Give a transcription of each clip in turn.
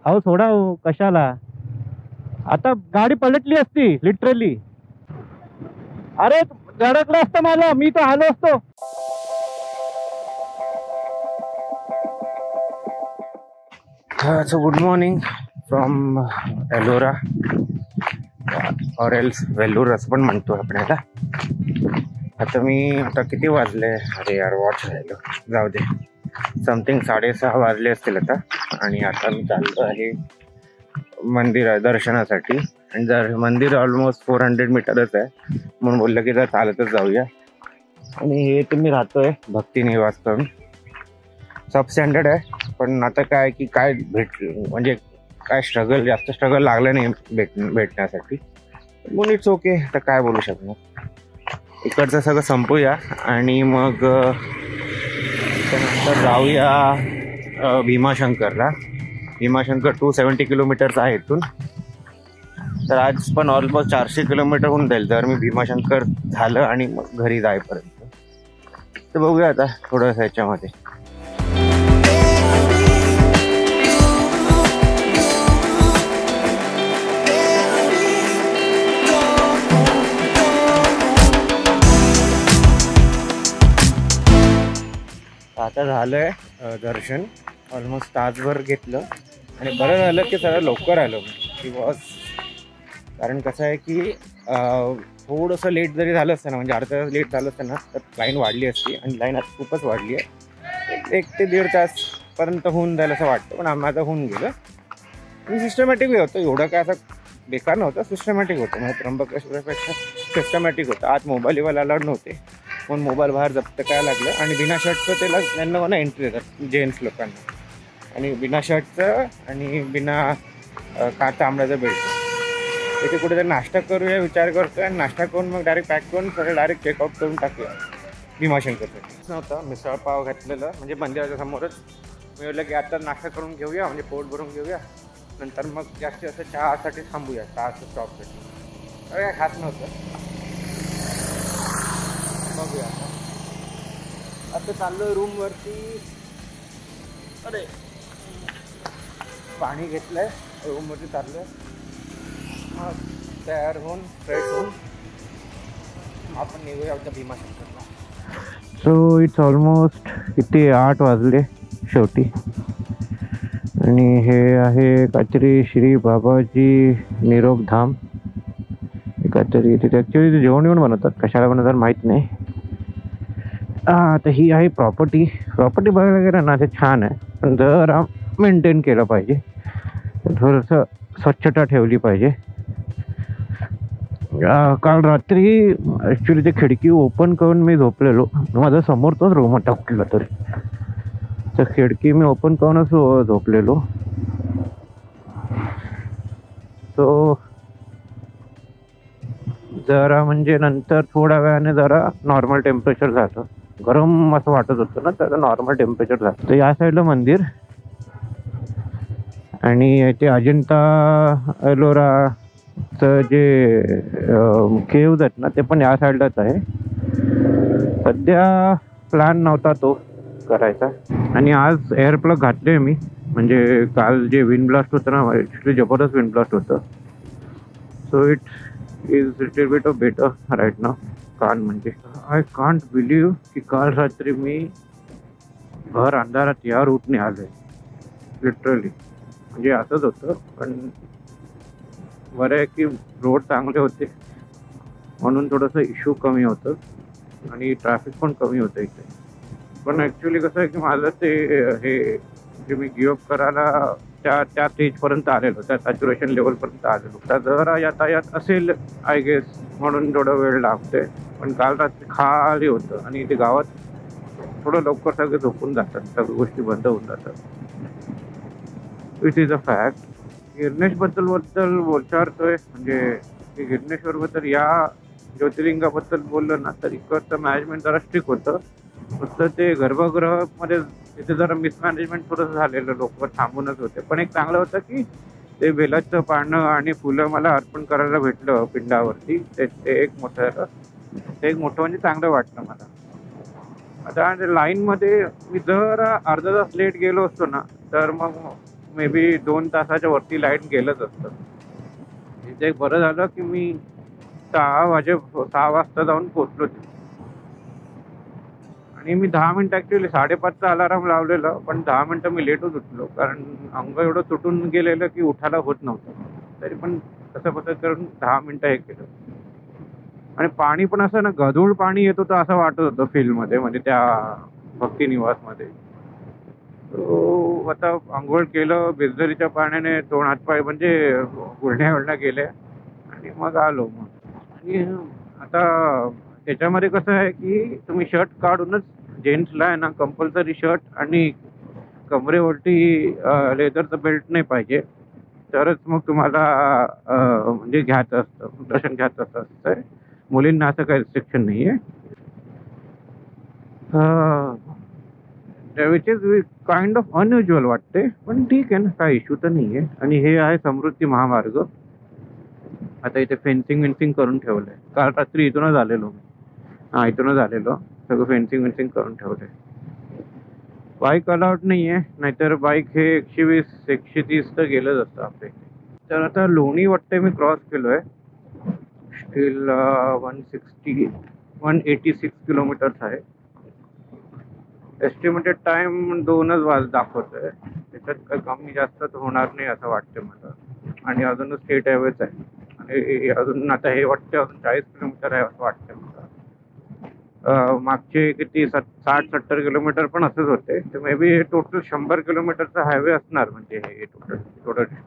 अहो सोडा हो, कशाला? आता गाडी पलटली असती लिटरली. अरे धडकलं असतं मला, मी तर आलो असतो. So good morning from Ellora और एल्स वेल्लोर असं पण म्हणतो आपल्याला. आता किती वाजले? अरे यार वॉच राहिलो, जाऊ दे. समथिंग 6:30 वाजले असतील आता. आणि आता मी चाललो आहे दर्शनासाठी. आणि मंदिर ऑलमोस्ट 400 मीटरच आहे, म्हणून बोललं की जर चालतच जाऊया. आणि हे तुम्ही राहतोय भक्ती निवास करून, सब स्टँडर्ड आहे. पण आता काय की काय म्हणजे काय जास्त स्ट्रगल लागलं नाही भेटण्यासाठी, म्हणून इट्स ओके. आता काय बोलू शकणार. इकडचं सगळं संपूया आणि मग त्यानंतर जाऊया भीमाशंकरला. भीमाशंकर 270 किलोमीटरचा आहे इथून. तर आज पण ऑलमोस्ट 400 किलोमीटर होऊन जाईल जर मी भीमाशंकर झालं आणि मग घरी जाईपर्यंत. तर बघूया आता थोडंसं ह्याच्यामध्ये. आता झालंय दर्शन, ऑलमोस्ट तासभर घेतलं. आणि बरं झालं की सगळं लवकर आलो मी. कारण कसं आहे की थोडंसं लेट जरी झालं असतं ना, म्हणजे अर्धा तास लेट झालं असतं ना, तर लाईन वाढली असती. आणि लाईन आता खूपच वाढली आहे. 1 ते 1.5 तासपर्यंत होऊन जाईल असं वाटतं, पण माझं होऊन गेलं. आणि सिस्टमॅटिक होतं, एवढं काय असं बेकार नव्हतं, सिस्टमॅटिक होतं. म्हणजे त्र्यंबकेश्वरपेक्षा सिस्टमॅटिक होतं. आत मोबाईल अलाउड नव्हते, म्हणून मोबाईल बाहेर जप्त करायला लागलं. आणि बिना शर्टचं त्यांना मला एंट्री देतात जेंट्स लोकांना. आणि बिना शर्टचं आणि बिना तांबड्याचं बेल्ट. इथे कुठेतरी नाश्ता करूया विचार करतोय. आणि नाश्ता करून मग डायरेक्ट पॅक करून सगळं डायरेक्ट चेकआउट करून टाकूया भीमाशंकरसाठी. नव्हतं मिसळ पाव घातलेलं, म्हणजे मंदिराच्या समोरच. मी म्हटलं की आता नाश्ता करून घेऊया, म्हणजे पोट भरून घेऊया, नंतर मग जास्तीत जास्त चहासाठी थांबूया, चहाचं स्टॉपसाठी. अरे काय खात नव्हतं. बघूया आता चाललोय रूमवरती. अरे पाणी घेतलंय, रूमवरती चाललोय. मग तयार होऊन फ्रेश होऊन आपण निघूया आता भीमाशंकरला. सो इट्स ऑलमोस्ट किती 8 वाजले शेवटी. आणि हे आहे काहीतरी श्री बाबाजी निरोग धाम काहीतरी. तिथे ॲक्च्युली जेवण बनवतात, कशाला बनवतात माहीत नाही. आता ही आहे प्रॉपर्टी बघायला गेलं ना, ते छान आहे, पण जरा मेंटेन केलं पाहिजे, थोडंसं स्वच्छता ठेवली पाहिजे. काल रात्री ॲक्च्युली ते खिडकी ओपन करून मी झोपलेलो. माझा समोर तोच रूम होता कुठला तरी, तर खिडकी मी ओपन करूनच झोपलेलो. सो जरा म्हणजे नंतर थोड्या वेळाने जरा नॉर्मल टेम्परेचर झालं. गरम असं वाटत होतं ना, तर नॉर्मल टेम्परेचर झालं. तर या साईडला मंदिर आणि ते अजिंठा एलोराचं जे केव्ज आहेत ना, ते पण या साईडलाच आहे. सध्या प्लॅन नव्हता तो करायचा. आणि आज एअर प्लग घातले मी, म्हणजे काल जे विंड ब्लास्ट होतं ना, ॲक्च्युली जबरदस्त विंड ब्लास्ट होतं. So it is little bit of better right now. काल म्हणजे आय कांट बिलीव्ह की काल रात्री मी भर अंधारात या रूटने आलोय लिटरली. म्हणजे असंच होतं, पण बरं आहे की रोड चांगले होते, म्हणून थोडंसं इश्यू कमी होतं आणि ट्रॅफिक पण कमी होतं इथे. पण ॲक्च्युली कसं आहे की माझं ते हे जे मी गिव्हअप करायला त्या स्टेजपर्यंत आलेलो, त्या सॅच्युरेशन लेवलपर्यंत आलेलो. तर जरा यातायात असेल आय गेस, म्हणून थोडा वेळ लागतोय. पण काल रात्री खाली होतं आणि ते गावात थोडं लवकर सगळे झोपून जातात, सगळ्या गोष्टी बंद होऊन जातात. It is a fact. गिरणेशबद्दल विचारतोय, म्हणजे गिरणेश्वरबद्दल या ज्योतिर्लिंगाबद्दल बोललं ना, तर इकडचं मॅनेजमेंट जरा स्ट्रिक्ट होतं. फक्त ते गर्भगृहामध्ये तिथे जरा मिसमॅनेजमेंट थोडंसं झालेलं, लोक थांबूनच होते. पण एक चांगलं होतं की ते बेलाचं पानं आणि फुलं मला अर्पण करायला भेटलं पिंडावरती. ते एक मोठं म्हणजे चांगलं वाटलं मला. आता लाईनमध्ये मी जर अर्धा तास लेट गेलो असतो ना, तर मग मे बी 2 तासाच्या वरती लाईट गेलंच असतं. इथे एक बरं झालं की मी 6 वाजता जाऊन पोचलो तिथे. आणि मी 10 मिनिटं ॲक्च्युली 5:30चा अलाराम लावलेलं, पण 10 मिनिटं मी लेटच उठलो, कारण अंग एवढं तुटून गेलेलं की उठायला होत नव्हतं. तरी पण कसं करून 10 मिनिटं हे केलं. आणि पाणी पण असं ना गढूळ पाणी येत होतं असं वाटत होतं फील्डमध्ये, म्हणजे त्या भक्ती निवासमध्ये. तो आता अंघोळ केलं बिसलरीच्या पाण्याने, तोंड हातपाय म्हणजे गुळण्या गेल्या आणि मग आलो मग. आणि आता त्याच्यामध्ये कसं आहे की तुम्ही शर्ट काढूनच, जेंट्सला आहे ना कंपल्सरी शर्ट आणि कमरेवरती लेदरचं बेल्ट नाही पाहिजे, तरच मग तुम्हाला म्हणजे घ्यायचं असतं, दर्शन घ्यायचं असतं. मुलींना असं काही रिस्ट्रिक्शन नाही आहे. Which is kind of unusual वाटते, पण ठीक आहे ना, काय इश्यू तर नाही आहे. आणि हे आहे समृद्धी महामार्ग. आता इथे फेन्सिंग करून ठेवलंय. काल रात्री इथूनच आलेलो मी. इथूनच आलेलो. सगळं फेन्सिंग करून ठेवलंय. बाईक अलाउड नाही आहे, नाहीतर बाईक हे 120-130 तर गेलंच असतं आपल्या इथे. तर आता लोणी वाटते मी क्रॉस केलोय. स्टील 186 किलोमीटर्स आहे. एस्टिमेटेड टाइम 2च वाज दाखवतोय. त्याच्यात काही कमी जास्त तर होणार नाही असं वाटतं मला. आणि अजून स्टेट हायवेच आहे. आणि अजून आता हे वाटतं अजून 40 किलोमीटर आहे असं वाटतं मला. मागचे किती 60-70 किलोमीटर पण असंच होते. तर मे बी टोटल 100 किलोमीटरचा हायवे असणार, म्हणजे हे टोटल डिस्टन्स.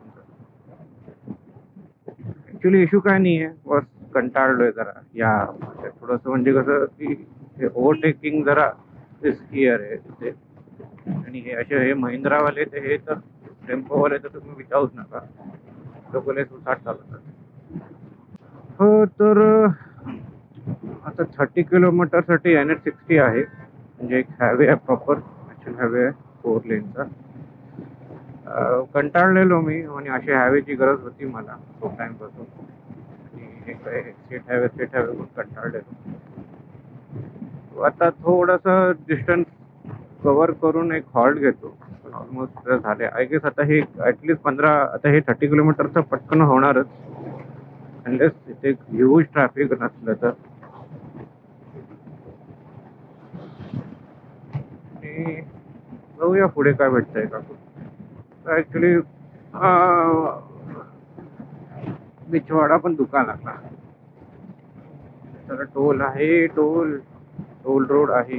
ॲक्च्युली इश्यू काय नाही आहे, बस कंटाळलोय जरा या थोडंसं, म्हणजे कसं की हे ओव्हरटेकिंग जरा रिस्कियर आहे तिथे. आणि हे असे हे महिंद्रावाले ते हे तर टेम्पोवाले तर तुम्ही विचारूच नका, लोकले सुसाट चालवतात. हो, तर आता 30 किलोमीटरसाठी NH60 आहे, म्हणजे एक हायवे आहे, प्रॉपर नॅशनल हायवे आहे 4 लेनचा. कंटाळलेलो मी, आणि अशी हायवेची गरज होती मला खूप टाईमपासून. आणि हे काय स्टेट हायवे पण कंटाळलेलो. आता थोडंसं डिस्टन्स कव्हर करून एक हॉल्ट घेतो. ऑलमोस्ट झाले आय गेस. आता हे ॲटलिस्ट 15, आता हे 30 किलोमीटरचं पटकन होणारच, अनलेस तिथे ह्यूज ट्रॅफिक नसलं तर. आणि बघूया पुढे काय भेटतंय का. ॲक्च्युली बिछवाडा पण दुकान लागला. तर टोल आहे, टोल रोड आहे.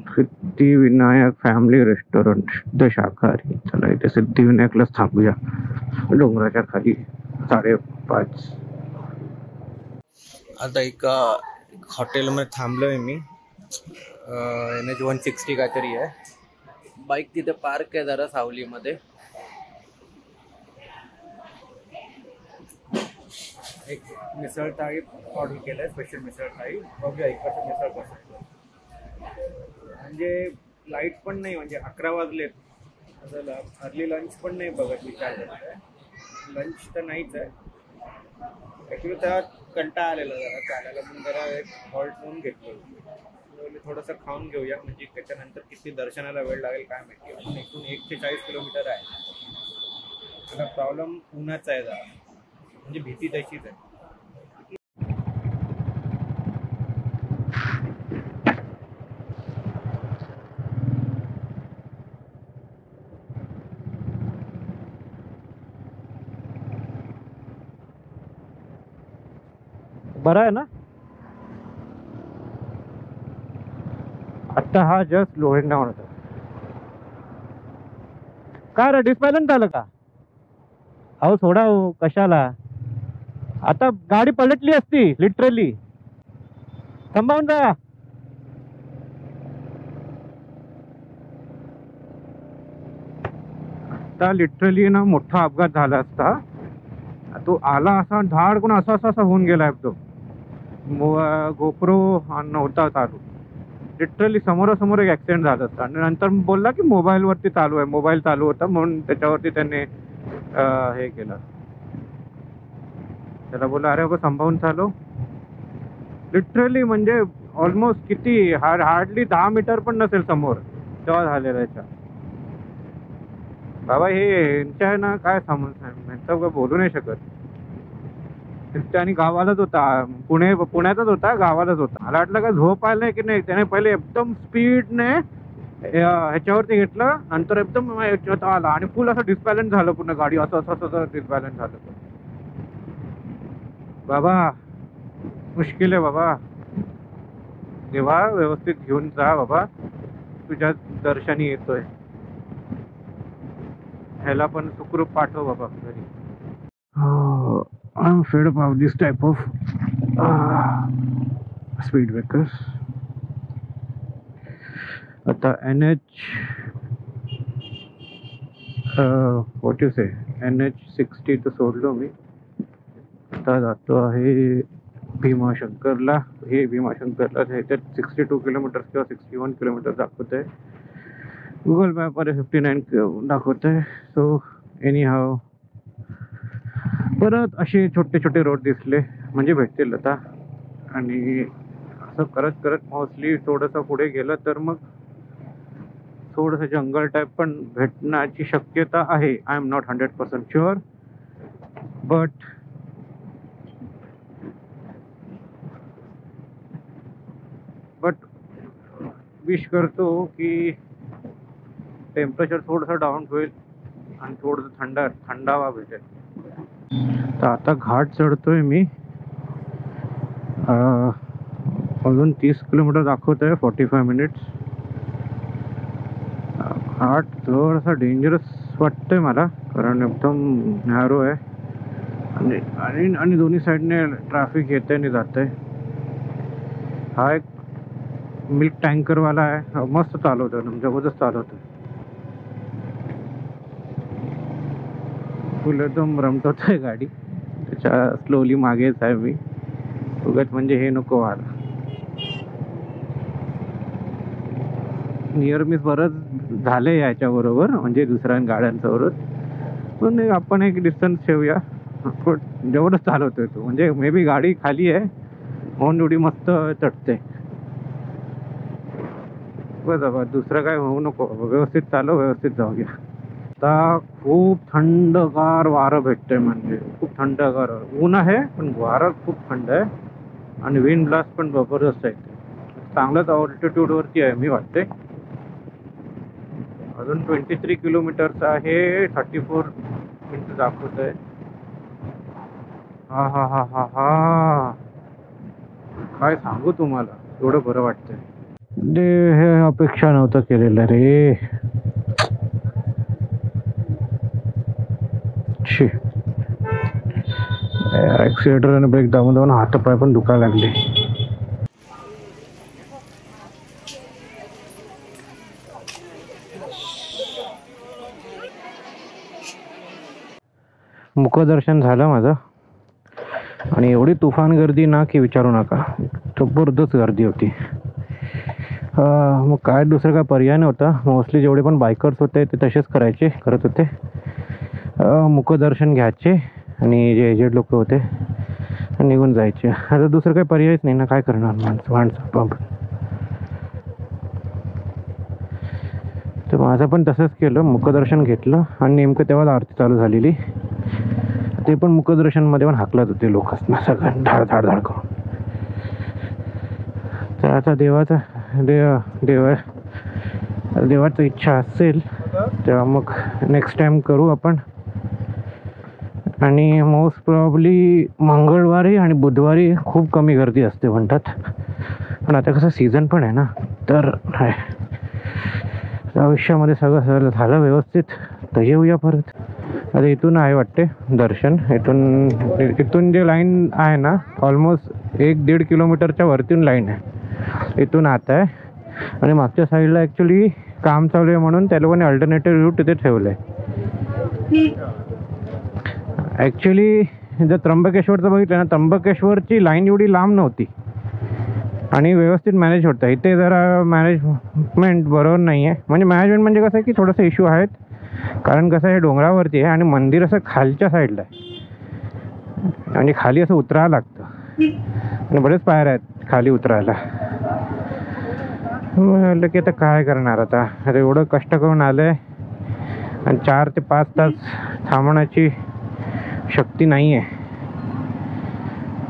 सिद्धिविनायक फॅमिली रेस्टॉरंट द शाकाहारी. चला इथे सिद्धिविनायकलाच थांबूया, डोंगराच्या खाली 5:30. आता एका हॉटेलमध्ये थांबलोय मी. NH160 काहीतरी आहे. बाईक तिथे पार्क आहे जरा सावलीमध्ये. एक मिसळ थाळी ऑर्डर केलंय, स्पेशल मिसळ थाळी. बघूया इकडचं मिसळ कसं. म्हणजे लाईट पण नाही, म्हणजे 11 वाजलेत. असं अर्ली लंच पण नाही बघत मी काय आहे. लंच तर नाहीच आहे ॲक्च्युली. त्यात कंटाळा आलेला जरा चालायला, म्हणून जरा एक हॉल्ट म्हणून घेतलो. थोडंसं खाऊन घेऊया, म्हणजे त्याच्यानंतर किती दर्शनाला वेळ लागेल काय माहिती. अजून एकूण 140 किलोमीटर आहे. आता प्रॉब्लेम उन्हाचा आहे जरा, म्हणजे भीती तशीच आहे. बरं आहे ना. आता हा जस्ट लोहेंडा म्हणतो. काय रे, डिस्बॅलन्स झालं का? अहो सोडा हो, कशाला. आता गाडी पलटली असती लिटरली. थांबावून जा. आता लिटरली ना मोठा अपघात झाला असता. तो आला असा धाड कोण असा होऊन गेला एकदम. गोप्रो नव्हता चालू. लिटरली समोरासमोर एक ऍक्सिडेंट झाला असता. आणि नंतर बोलला की मोबाईलवरती चालू आहे, मोबाईल चालू होता म्हणून त्याच्यावरती त्यांनी हे केलं. त्याला बोलला अरे बाबा सांभाळून चालव. लिटरली म्हणजे ऑलमोस्ट किती हार्डली 10 मीटर पण नसेल समोर तेव्हा झालेला याच्या. बाबा हे यांच्या आहे ना काय यांचं काय बोलू नाही शकत. आणि गावालाच होता, पुण्यातच होता, गावालाच होता. मला वाटलं का झोप आलंय की नाही. त्याने पहिले एकदम स्पीडने ह्याच्यावरती घेतलं, नंतर एकदम ह्याच्यात आला आणि फुल असं डिस्बॅलन्स झालं पूर्ण गाडी. असं असं असं डिस्बॅलन्स झालं. बाबा मुश्किल आहे बाबा. देवा व्यवस्थित घेऊन जा बाबा, तुझ्या दर्शनी येतोय. ह्याला पण सुखरूप पाठव बाबा घरी. I am fed up of this type of speed breakers. आता NH what you say NH60 तर सोडलो मी. आता जातो आहे भीमाशंकरला. हे भीमाशंकरला ह्याच्यात 62 किलोमीटर किंवा 61 किलोमीटर दाखवत आहे. गुगल मॅपमध्ये 59 दाखवत आहे. सो एनी हाव परत असे छोटे छोटे रोड दिसले म्हणजे भेटतील आता. आणि असं करत करत मोस्टली थोडंसं पुढे गेलं तर मग थोडंसं जंगल टाईप पण भेटण्याची शक्यता आहे. I am not 100% sure, but wish करतो की टेम्परेचर थोडंसं डाऊन होईल आणि थोडंसं थंडावा भेटेल. तर आता घाट चढतोय मी. अजून 30 किलोमीटर दाखवत आहे, 45 मिनिट्स. घाट थोडासा डेंजरस वाटतंय मला, कारण एकदम नॅरो आहे आणि दोन्ही साईडने ट्रॅफिक येते आणि जाते. हा एक मिल्क टँकरवाला आहे, मस्त चालवतोय, जबरदस्त चालवतोय. फुल एकदम रमटवत आहे गाडी. त्याच्या स्लोली मागेच आहे मी. उगाच म्हणजे हे नको व्हायला. नियर मिस बरंच झाले याच्याबरोबर, म्हणजे दुसऱ्या गाड्यांबरोबर. पण आपण एक डिस्टन्स ठेवूया. जेवढं चालवतोय तो, म्हणजे मे बी गाडी खाली आहे म्हणून एवढी मस्त चढते. बस बाबा, दुसरं काय होऊ नको. व्यवस्थित चालव, व्यवस्थित जाऊया. आता खूप थंडगार वारं भेटतंय, म्हणजे खूप थंडगार ऊन आहे पण वारं खूप थंड आहे आणि विंड ब्लास्ट पण जबरदस्त आहे. चांगलंच ऑल्टिट्यूड वरती आहे मी वाटते. अजून 23 किलोमीटरचं आहे, 34 मिनिट दाखवत आहे. हा हा हा हा हा, काय सांगू तुम्हाला, एवढं बरं वाटतंय. हे अपेक्षा नव्हतं केलेलं रे. ॲक्सिलेटर आणि ब्रेक दाबून दाबून हातपाय पण दुखायला लागले. मुखदर्शन झालं माझं आणि एवढी तुफान गर्दी ना की विचारू नका. जबरदस्त गर्दी होती. मग काय दुसरं काय पर्याय नव्हता. मोस्टली जेवढे पण बायकर्स होते ते तसेच करत होते. मुखदर्शन घ्यायचे आणि जे एजेड लोक होते निघून जायचे. आता दुसरं काही पर्यायच नाही ना, काय करणार माणसं पंप. तर माझं पण तसंच केलं, मुखदर्शन घेतलं आणि नेमकं तेव्हा आरती चालू झालेली. ते पण मुखदर्शनमध्ये पण हाकलत होते लोक सगळं धाड करून. तर आता देवाचं इच्छा असेल तेव्हा मग नेक्स्ट टाइम करू आपण. आणि मोस्ट प्रॉब्ली मंगळवारी आणि बुधवारी खूप कमी गर्दी असते म्हणतात. पण आता कसं सीझन पण आहे ना, तर आयुष्यामध्ये सगळं झालं व्यवस्थित तर येऊया परत. आता इथून आहे वाटते दर्शन. इथून जे लाईन आहे ना, ऑलमोस्ट 1-1.5 किलोमीटरच्या वरतून लाईन आहे. इथून आता आहे आणि मागच्या साईडला ॲक्च्युली काम चालू आहे म्हणून त्या लोकांनी अल्टरनेटिव्ह रूट तिथे ठेवलं आहे. ॲक्च्युली जर त्र्यंबकेश्वरचं बघितलं ना, त्र्यंबकेश्वरची लाईन एवढी लांब नव्हती आणि व्यवस्थित मॅनेज होतं. इथे जरा मॅनेजमेंट बरोबर नाही आहे. म्हणजे मॅनेजमेंट म्हणजे कसं आहे की थोडंसं इश्यू आहेत, कारण कसं आहे डोंगरावरती आहे आणि मंदिर असं खालच्या साईडला आहे आणि खाली असं उतरायला लागतं आणि बरेच पायऱ्या आहेत खाली उतरायला. म्हटलं की आता काय करणार, आता एवढं कष्ट करून आलं आहे आणि 4 ते 5 तास थांबण्याची शक्ती नाही आहे.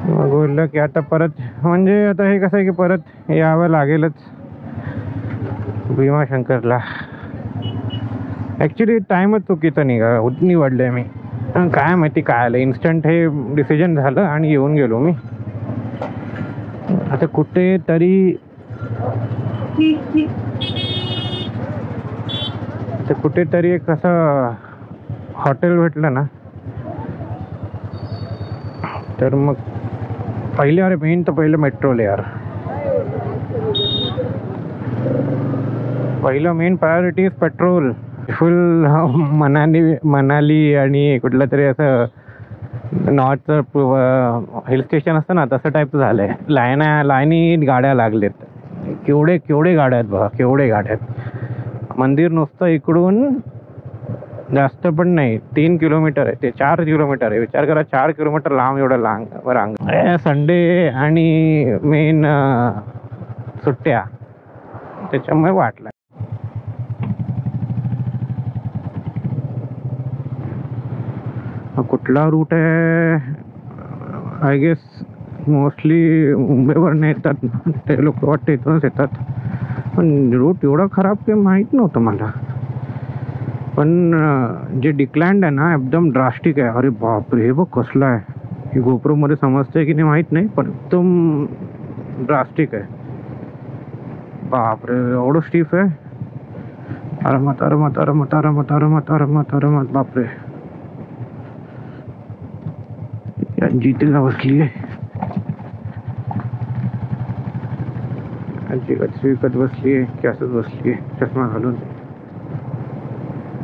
मग बोललं की आता परत, म्हणजे आता हे कसं आहे की परत यावं लागेलच भीमाशंकरला. ॲक्च्युली टाईमच चुकीचा निवडलं आहे मी. काय माहिती काय आलं, इन्स्टंट हे डिसिजन झालं आणि येऊन गेलो मी. आता कुठेतरी एक असं हॉटेल भेटलं ना तर मग पहिले, अरे मेन तर पहिलं मेट्रोल यार. पहिलं मेन प्रायोरिटी इज पेट्रोल. फुल मनाली आणि कुठलं तरी असं नॉर्थचं हिल स्टेशन असतं ना तसं टाईपचं झालं आहे. लाईनी गाड्या लागलेत. केवढे गाड्या आहेत बघा, केवढे गाड्या आहेत. मंदिर नुसतं इकडून जास्त पण नाही, 3 किलोमीटर आहे ते, 4 किलोमीटर आहे. विचार करा, 4 किलोमीटर लांब, एवढं लांब रांग. संडे आणि मेन सुट्ट्या त्याच्यामुळे वाटलं. कुठला रूट आहे, आय गेस मोस्टली मुंबईवरून येतात ते लोक, वाटतं इथूनच येतात. पण रूट एवढा खराब काही माहीत नव्हतं मला. पण जे डिक्लाइंड आहे ना एकदम ड्रास्टिक आहे. अरे बापरे, हे बघ कसलं आहे. हे गोप्रोमध्ये समजतंय की नाही माहीत नाही, पण एकदम ड्रास्टिक आहे. बापरे, एवढं स्टीफ आहे. आरामात आरामात आरामात आरामात आरामात आरामात आरामात. बापरे, जीतीला बसली आहे. आजी विकत बसली आहे की असंच बसली आहे चष्मा घालून.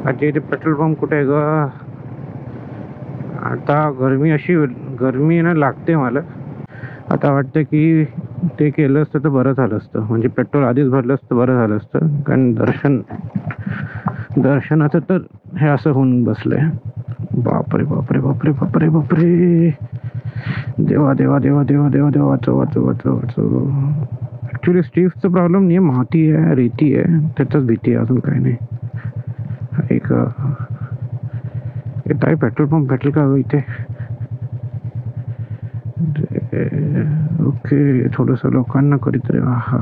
आजी इथे पेट्रोल पंप कुठे आहे ग? आता गरमी ना लागते मला. आता वाटतं की ते केलं असतं तर बरं झालं असतं, म्हणजे पेट्रोल आधीच भरलं असतं बरं झालं असतं. कारण दर्शनाचं तर हे असं होऊन बसलंय. बापरे बापरे बापरे बापरे बापरे, देवा देवा देवा देवा देवा देवा, वाचव. ॲक्च्युली स्टीफचा प्रॉब्लेम नाही, माती आहे, रेती आहे, त्याचाच भीती आहे, अजून काही नाही. एक ताई पेट्रोल पंप भेटेल का इथे? ओके, थोडंसं लोकांना कधीतरी. हा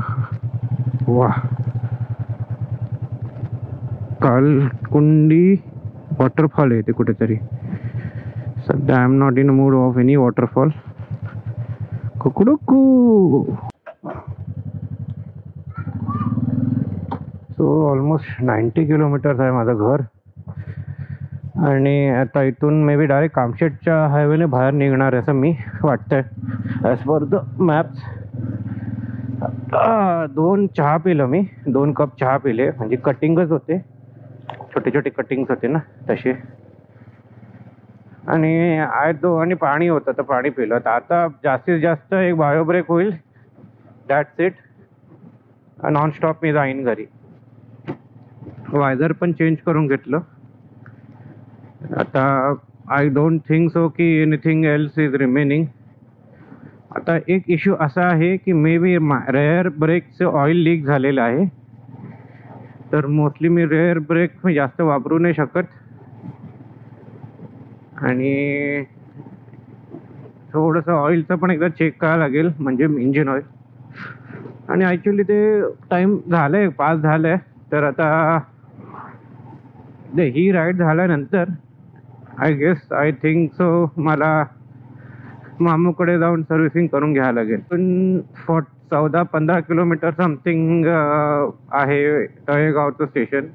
वा, कालकुंडी वॉटरफॉल आहे ते कुठेतरी. सध्या I am not in a mood of any waterfall. कुकडुकू. सो ऑलमोस्ट 90 किलोमीटर्स आहे माझं घर. आणि आता इथून मे बी डायरेक्ट कामशेटच्या हायवेने बाहेर निघणार असं मी वाटतंय, ॲज पर द मॅप्स. 2 चहा पिलं मी, 2 कप चहा पिले, म्हणजे कटिंगच होते, छोटे छोटे कटिंग्स होते ना तसे. आणि पाणी होतं तर पाणी पिलं. तर आता जास्तीत जास्त एक बायो ब्रेक होईल, दॅट्स इट. नॉनस्टॉप मी जाईन घरी. वायझर पण चेंज करून घेतलं. आता आय डोंट थिंक सो की एनिथिंग एल्स इज रिमेनिंग. आता एक इश्यू असा आहे की मे बी रेअर ब्रेकचं ऑइल लीक झालेलं आहे. तर मोस्टली मी रेअर ब्रेक जास्त वापरू नाही शकत. आणि थोडंसं ऑइलचं पण एकदा चेक करावं लागेल, म्हणजे इंजिन ऑइल. आणि ॲक्च्युली ते टाईम झालं आहे, पास झालं आहे. तर आता ही राईड झाल्यानंतर आय थिंक सो मला मामूकडे जाऊन सर्व्हिसिंग करून घ्यावं लागेल. पण 14-15 किलोमीटर समथिंग आहे तळेगावचं स्टेशन.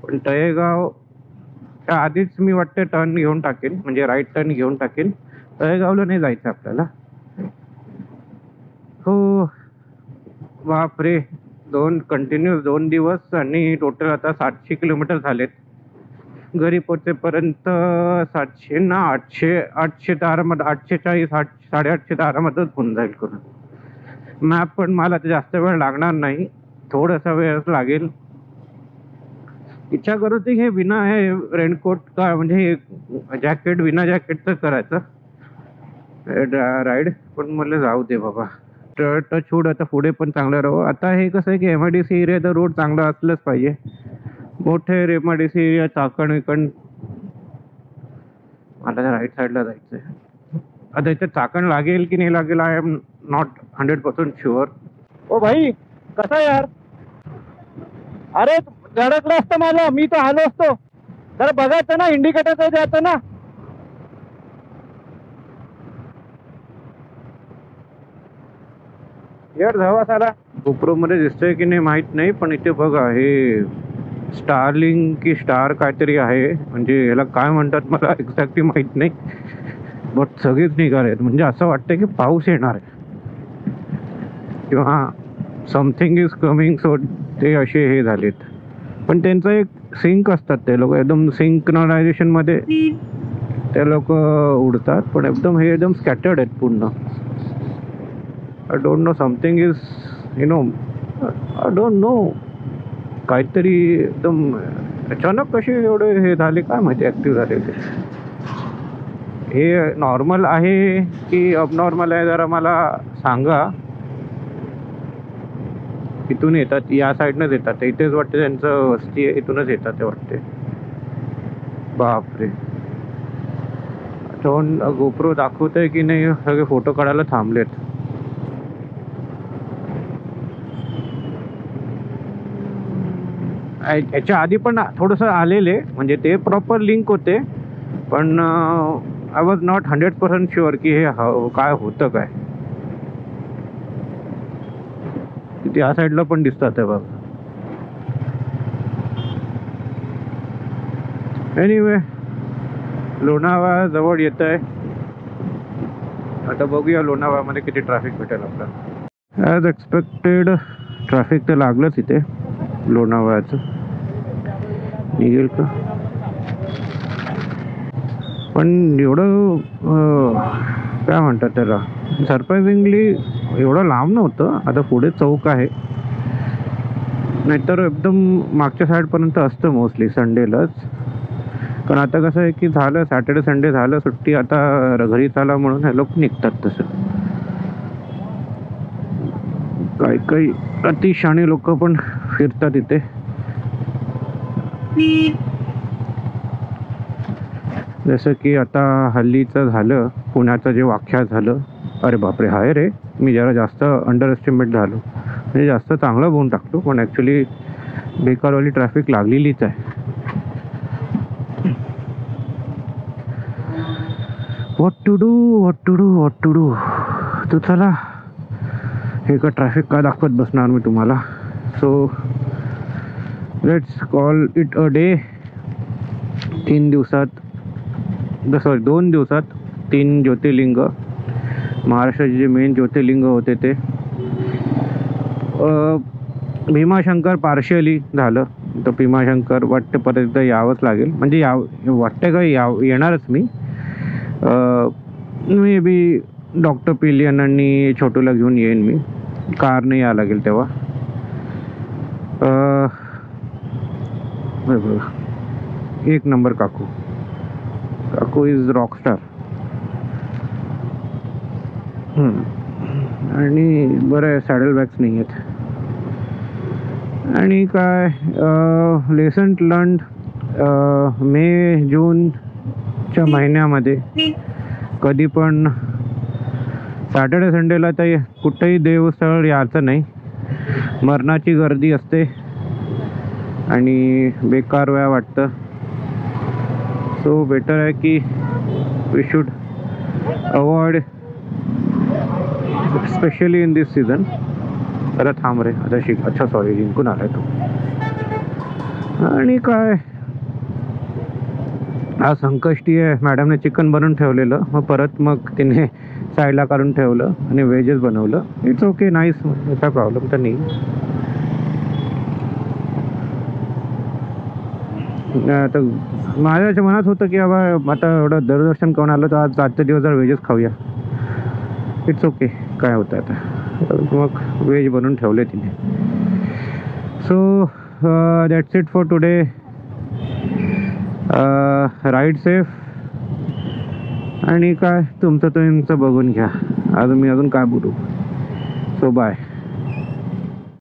पण तळेगावच्या आधीच मी वाटते टर्न घेऊन टाकेन, म्हणजे राईट टर्न घेऊन टाकेन. तळेगावला नाही जायचं आपल्याला. हो बापरे, 2 दिवस आणि टोटल आता 700 किलोमीटर झालेत. घरी पोचेपर्यंत 700 ना 800 तर आरामात, 840 850 तर आरामातच होऊन जाईल करून. मॅप पण मला तर जास्त वेळ लागणार नाही, थोडासा वेळच लागेल. इच्छा करत हे बिना हे रेनकोट का, म्हणजे जॅकेट, बिना जॅकेटचं करायचं राईड. पण मला जाऊ दे बाबा, टच वूड आता पुढे पण चांगलं राहू. आता हे कसं आहे की MIDC एरिया तर रोड चांगला असलंच पाहिजे. मोठे रेमाडेसी या चाकण विकण. मला त्या राईट साईडला जायचंय. आता इथे चाकण लागेल की नाही लागेल, आय एम नॉट 100% शुअर. ओ भाई कसा यार? अरे धडकलं असतं माझं, मी तर आलो असतो. जरा बघायचं ना, इंडिकेटर द्यायचं ना. यार धावा साला. गोप्रो मध्ये दिसतंय की नाही माहित नाही, पण इथे बघा हे स्टारलिंक की स्टार काहीतरी आहे. म्हणजे याला काय म्हणतात मला एक्झॅक्टली माहित नाही, बट सगळेच निघालेत. म्हणजे असं वाटतं की पाऊस येणार आहे किंवा समथिंग इज कमिंग. सो ते असे हे झालेत. पण त्यांचं एक सिंक असतात ते लोक, एकदम सिंक्रोनायझेशन मध्ये ते लोक उडतात. पण एकदम हे एकदम स्कॅटर्ड आहेत पूर्ण. I don't know, something is I don't know. काहीतरी एकदम अचानक कसे एवढे हे झाले काय माहिती, ऍक्टिव्ह झाले ते. हे नॉर्मल आहे की अबनॉर्मल आहे जरा मला सांगा. इथून येतात, या साईडनंच येतात. इथेच वाटते त्यांचं वस्ती आहे, इथूनच येतात ते वाटते. बापरे. गोप्रो दाखवतंय की नाही, सगळे फोटो काढायला थांबलेत. याच्या आधी पण थोडंसं आलेले, म्हणजे ते प्रॉपर लिंक होते. पण आय वॉज नॉट 100% शुअर की हे काय होतं काय. तिथे या साईडला पण दिसतात बघ. एनिवे, लोणावळा जवळ येत आहे. आता बघूया लोणावळ्यामध्ये किती ट्रॅफिक भेटेल आपल्याला. ॲज एक्सपेक्टेड ट्रॅफिक तर लागलंच इथे लोणावळ्याचं. निघेल का? पण एवढं काय म्हणतात त्याला, सरप्रायझिंगली एवढं लांब नव्हतं. आता पुढे चौक आहे, नाहीतर एकदम मागच्या साईडपर्यंत असतं मोस्टली संडेलाच. पण आता कसं आहे की झालं सॅटर्डे संडे झालं सुट्टी, आता घरी चाला म्हणून हे लोक निघतात. तसं काही काही अतिशाणी लोक पण फिरतात इथे. जसं की आता हल्लीचं झालं, पुण्याचं जे वाख्या झालं. अरे बापरे, हाय रे, मी जरा जास्त अंडर एस्टिमेट झालो. म्हणजे जास्त चांगलं बोलून टाकतो, पण ॲक्च्युली बेकारवाली ट्रॅफिक लागलेलीच आहे. What to do. तर चला, हे का ट्रॅफिक का दाखवत बसणार मी तुम्हाला. So let's call it a day. 2 दिवसात 3 ज्योतिर्लिंग, महाराष्ट्राचे जे मेन ज्योतिर्लिंग होते ते. भीमाशंकर पार्शियली झालं. तर भीमाशंकर वाटतं परत यावंच लागेल. म्हणजे वाटतं का येणारच मी. मे बी डॉक्टर पिलियन आणि छोटूला घेऊन येईन मी. कारने यावं लागेल तेव्हा. एक नंबर काकू इज रॉकस्टार. आणि बरं आहे सॅडल बॅग्स नाही आहेत. आणि काय लेसन लर्न, मे जूनच्या महिन्यामध्ये कधी पण सॅटर्डे संडेला तर कुठंही देवस्थळ यायचं नाही. मरणाची गर्दी असते आणि बेकार वेळा वाटतं. सो बेटर आहे की we should avoid, specially in this season. अरे थांब रे, आता अच्छा सॉरी, जिंकून आलाय तो. आणि काय, हा संकष्टी आहे. मॅडमने चिकन बनवून ठेवलेलं, मग तिने साईडला काढून ठेवलं आणि व्हेजच बनवलं. इट्स ओके, नाईस, काय प्रॉब्लेम तर नाही. आता माझ्या मनात होतं की बाबा आता एवढं दर्शन करून आलं तर आज आजचा दिवस जर व्हेजच खाऊया. इट्स ओके, काय होतं आता. मग व्हेज बनवून ठेवले तिने. So that's it for today. Ride safe. आणि काय तुमचं बघून घ्या. मी अजून काय बोलू. So bye.